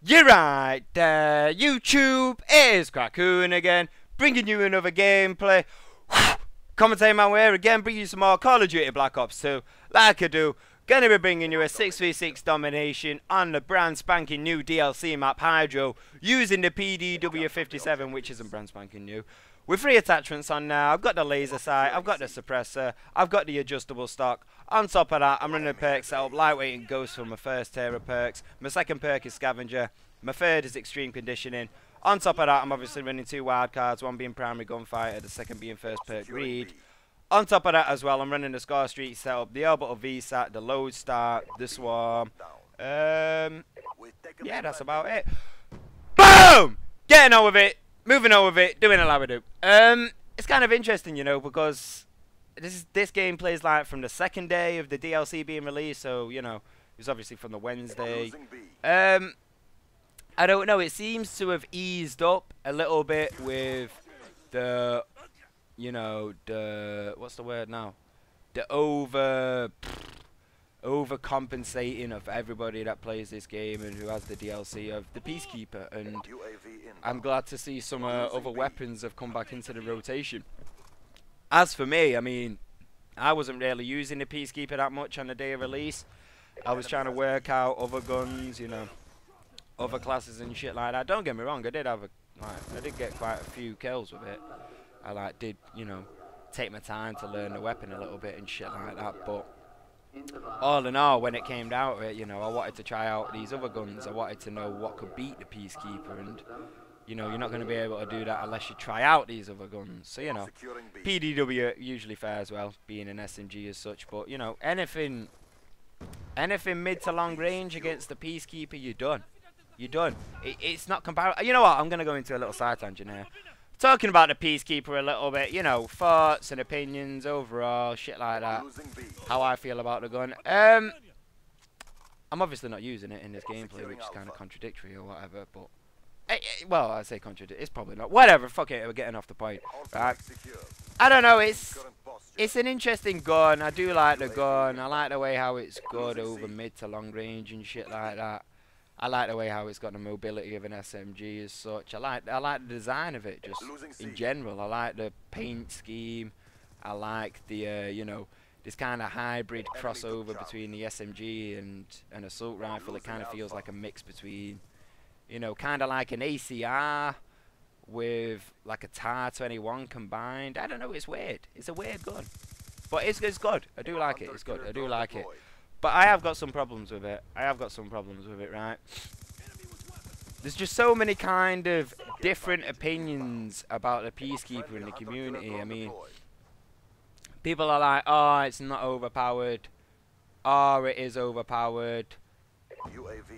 You're right there, YouTube. It is Crackoon again, bringing you another gameplay. Commentating my way again, bringing you some more Call of Duty Black Ops 2. Like I do, gonna be bringing you a 6v6 domination on the brand spanking new DLC map Hydro, using the PDW-57, which isn't brand spanking new. With 3 attachments on now, I've got the laser sight, I've got the suppressor, I've got the adjustable stock. On top of that, I'm running a perk setup, lightweight and ghost for my first tier of perks. My second perk is scavenger. My third is extreme conditioning. On top of that, I'm obviously running 2 wildcards, one being primary gunfighter, the second being first perk greed. On top of that as well, I'm running the Score Street setup, the Orbital VSAT, the Lodestar, the Swarm. Yeah, that's about it. Boom! Getting on with it. Moving on with it, doing a lot we do. It's kind of interesting, you know, because this game plays like from the second day of the DLC being released, so you know, it was obviously from the Wednesday. I don't know, it seems to have eased up a little bit with the, you know, the, what's the word now? The overcompensating of everybody that plays this game and who has the DLC of the Peacekeeper, and I'm glad to see some other weapons have come back into the rotation. As for me, I mean, I wasn't really using the Peacekeeper that much on the day of release. I was trying to work out other guns, you know, other classes and shit like that. Don't get me wrong, I did get quite a few kills with it. I did, you know, take my time to learn the weapon a little bit and shit like that, but all in all, when it came down to it, you know, I wanted to try out these other guns. I wanted to know what could beat the Peacekeeper, and you know, you're not going to be able to do that unless you try out these other guns. So, you know, PDW usually fares well, being an SMG as such, but you know, anything mid to long range against the Peacekeeper, you're done. You're done. It's not comparable. You know what? I'm going to go into a little side tangent here. Talking about the Peacekeeper a little bit, you know, thoughts and opinions overall, shit like that. How I feel about the gun. I'm obviously not using it in this gameplay, which is kind of contradictory or whatever, but well, I say contradictory. It's probably not. Whatever. Fuck it. We're getting off the point. Right. I don't know. It's an interesting gun. I do like the gun. I like the way how it's good over mid to long range and shit like that. I like the way how it's got the mobility of an SMG as such. I like the design of it just in general. I like the paint scheme. I like the you know, this kind of hybrid crossover between the SMG and an assault rifle. It kind of feels like a mix between, you know, kind of like an ACR with like a TAR 21 combined. I don't know, it's weird. It's a weird gun. But it's good. I do like it. It's good. I do like it. But I have got some problems with it. Right? There's just so many kind of different opinions about the Peacekeeper in the community. I mean, people are like, oh, it's not overpowered. Oh, it is overpowered.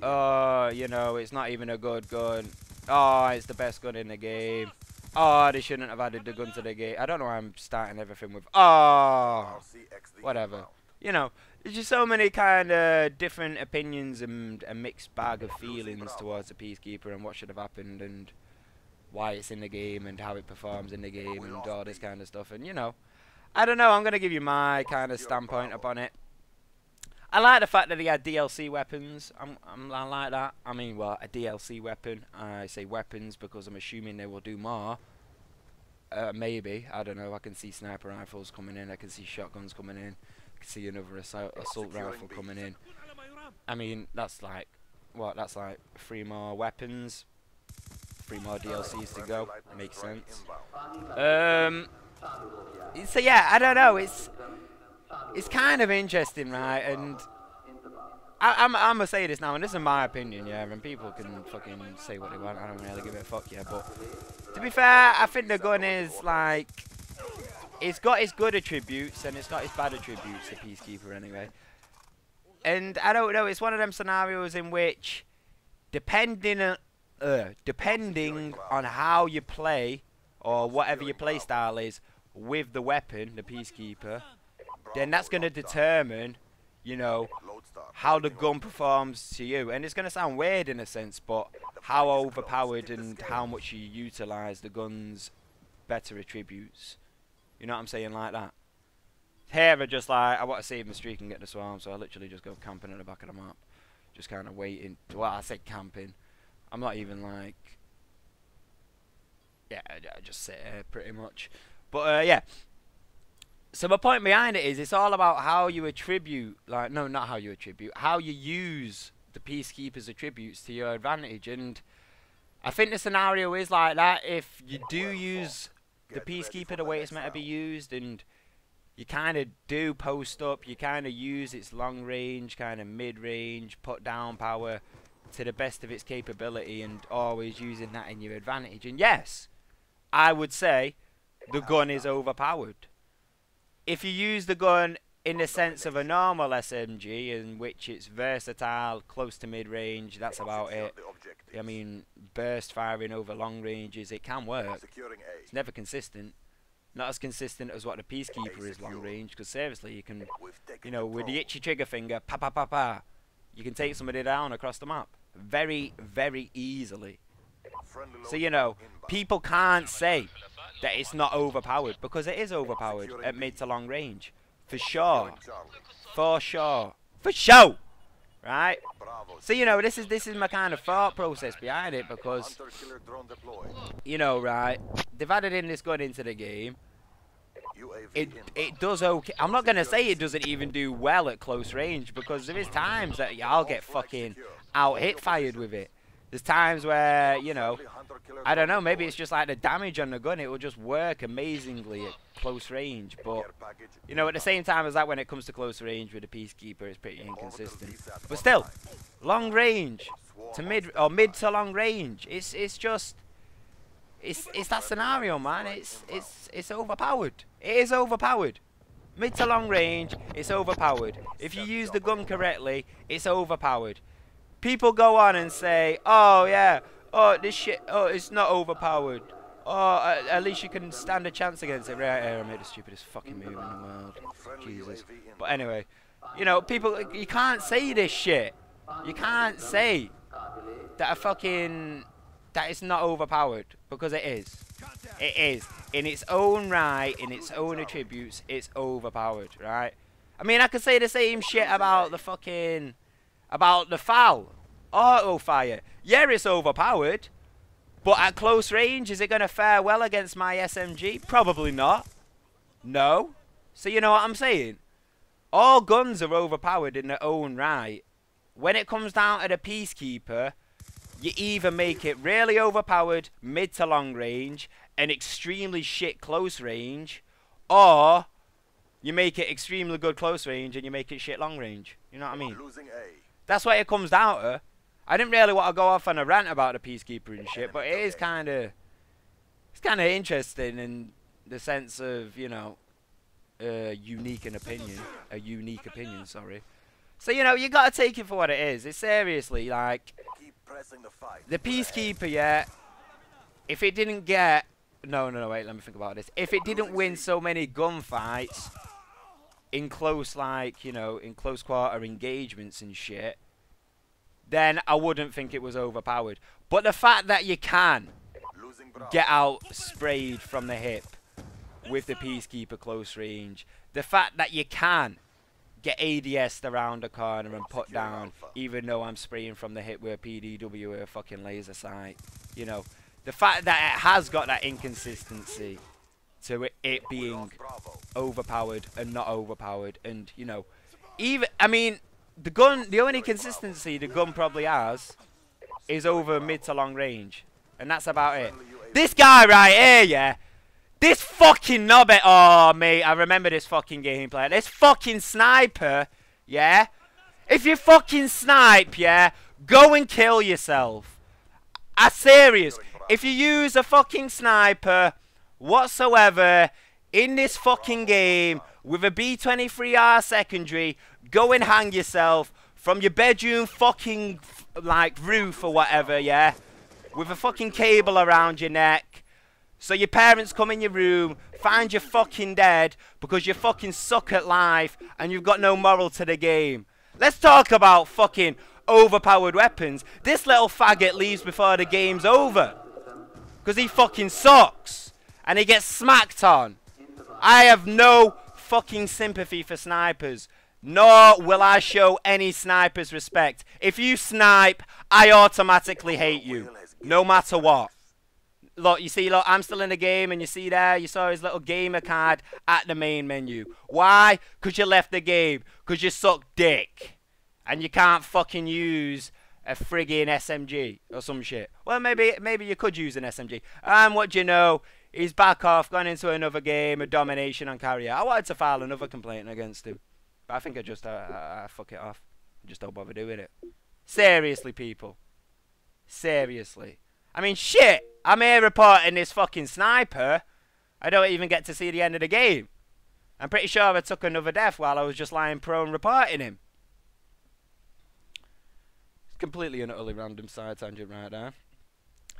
Oh, you know, it's not even a good gun. Oh, it's the best gun in the game. Oh, they shouldn't have added the gun to the game. I don't know why I'm starting everything with, oh, whatever. You know, there's just so many kind of different opinions and a mixed bag of feelings towards the Peacekeeper and what should have happened and why it's in the game and how it performs in the game and all this kind of stuff. And, you know, I don't know, I'm going to give you my kind of standpoint upon it. I like the fact that he had DLC weapons. I like that. I mean, well, a DLC weapon. I say weapons because I'm assuming they will do more. Maybe. I don't know. I can see sniper rifles coming in. I can see shotguns coming in. I can see another assault rifle coming in. I mean, that's like, what? That's like 3 more weapons. 3 more DLCs to go. Makes sense. So yeah, I don't know. It's kind of interesting, right? And I'm gonna say this now, and this is my opinion, yeah. And people can fucking say what they want. I don't really give a fuck, yeah. But to be fair, I think the gun is like, it's got its good attributes and it's got its bad attributes. The Peacekeeper, anyway. And I don't know. It's one of them scenarios in which, depending on how you play or whatever your play style is with the weapon, the Peacekeeper, then that's going to determine, you know, how the gun performs to you. And it's going to sound weird in a sense, but how overpowered and how much you utilize the gun's better attributes. You know what I'm saying, like that. Here I just like, I want to save my streak and get the swarm, so I literally just go camping at the back of the map. Just kind of waiting. Well, I say camping. I'm not even like, yeah, I just sit here pretty much. But yeah. So my point behind it is, it's all about how you attribute, like, no, not how you attribute, how you use the Peacekeeper's attributes to your advantage. And I think the scenario is like that. If you do use the Peacekeeper the way it's meant to be used, and you kind of do post up, you kind of use its long range, kind of mid range, put down power to the best of its capability, and always using that in your advantage. And yes, I would say the gun is overpowered. If you use the gun in the sense of a normal SMG, in which it's versatile, close to mid-range, that's about it. I mean, burst firing over long ranges, it can work. It's never consistent. Not as consistent as what the Peacekeeper is long range, because seriously, you can, you know, with the itchy trigger finger, pa pa pa pa, you can take somebody down across the map very, very easily. So, you know, people can't say that it's not overpowered, because it is overpowered at mid to long range. For sure. For sure. For sure! Right? So, you know, this is my kind of thought process behind it, because, you know, right, they've added in this gun into the game. It does okay. I'm not going to say it doesn't even do well at close range, because there is times that I'll get fucking out-hit fired with it. There's times where, you know, I don't know, maybe it's just like the damage on the gun, it will just work amazingly at close range. But, you know, at the same time as that, when it comes to close range with the Peacekeeper, it's pretty inconsistent. But still, long range to mid, or mid to long range, it's just, it's that scenario, man. It's overpowered. It is overpowered. Mid to long range, it's overpowered. If you use the gun correctly, it's overpowered. People go on and say, oh yeah, oh this shit, oh it's not overpowered. Oh, at least you can stand a chance against it. Right here, I made the stupidest fucking move in the world. Jesus. But anyway, you know, people, you can't say this shit. You can't say that that it's not overpowered, because it is. It is. In its own right, in its own attributes, it's overpowered, right? I mean, I could say the same shit about the fucking, about the FAL. Auto fire. Yeah, it's overpowered. But at close range, is it going to fare well against my SMG? Probably not. No. So you know what I'm saying? All guns are overpowered in their own right. When it comes down to the Peacekeeper, you either make it really overpowered mid to long range and extremely shit close range, or you make it extremely good close range and you make it shit long range. You know what I mean? That's what it comes down to. I didn't really want to go off on a rant about the Peacekeeper and shit, but it is kind of, it's kind of interesting in the sense of, you know, a unique opinion, sorry. So, you know, you got to take it for what it is. It's seriously, like, the Peacekeeper, yeah, if it didn't get, no, wait, let me think about this. If it didn't win so many gunfights in close, like, you know, in close quarter engagements and shit, then I wouldn't think it was overpowered. But the fact that you can get out sprayed from the hip with the Peacekeeper close range, the fact that you can get ADS'd around the corner and put down, even though I'm spraying from the hip with a PDW with a fucking laser sight, you know, the fact that it has got that inconsistency to it being overpowered and not overpowered, and, you know, even, I mean, the gun, the only consistency the gun probably has is over mid to long range. And that's about it. This guy right here, yeah. This fucking knobhead. Oh, mate, I remember this fucking gameplay. This fucking sniper, yeah. If you fucking snipe, yeah, go and kill yourself. I'm serious. If you use a fucking sniper whatsoever in this fucking game with a B23R secondary, go and hang yourself from your bedroom fucking, like, roof or whatever, yeah? With a fucking cable around your neck. So your parents come in your room, find you fucking dead because you fucking suck at life and you've got no moral to the game. Let's talk about fucking overpowered weapons. This little faggot leaves before the game's over. Because he fucking sucks. And he gets smacked on. I have no fucking sympathy for snipers. Nor will I show any snipers respect. If you snipe, I automatically hate you. No matter what. Look, you see, look, I'm still in the game, and you see there, you saw his little gamer card at the main menu. Why? Because you left the game. Because you suck dick. And you can't fucking use a friggin' SMG or some shit. Well, maybe you could use an SMG. And what do you know? He's back off, gone into another game of domination on carrier. I wanted to file another complaint against him. But I think I just fuck it off. I just don't bother doing it. Seriously, people. Seriously. I mean, shit. I'm here reporting this fucking sniper. I don't even get to see the end of the game. I'm pretty sure I took another death while I was just lying prone reporting him. It's completely and utterly random side tangent right there.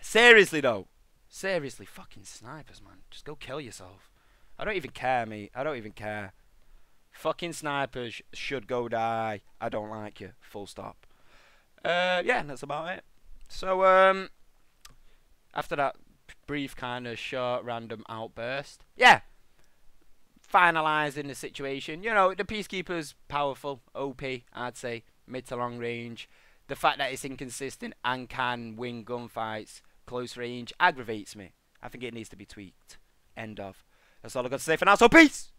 Seriously, though. Seriously, fucking snipers, man. Just go kill yourself. I don't even care, mate. I don't even care. Fucking snipers should go die. I don't like you. Full stop. Yeah, that's about it. So, after that brief kind of short random outburst, yeah, finalising the situation. You know, the Peacekeeper's powerful, OP, I'd say, mid to long range. The fact that it's inconsistent and can win gunfights close range aggravates me. I think it needs to be tweaked. End of. That's all I've got to say for now, so peace!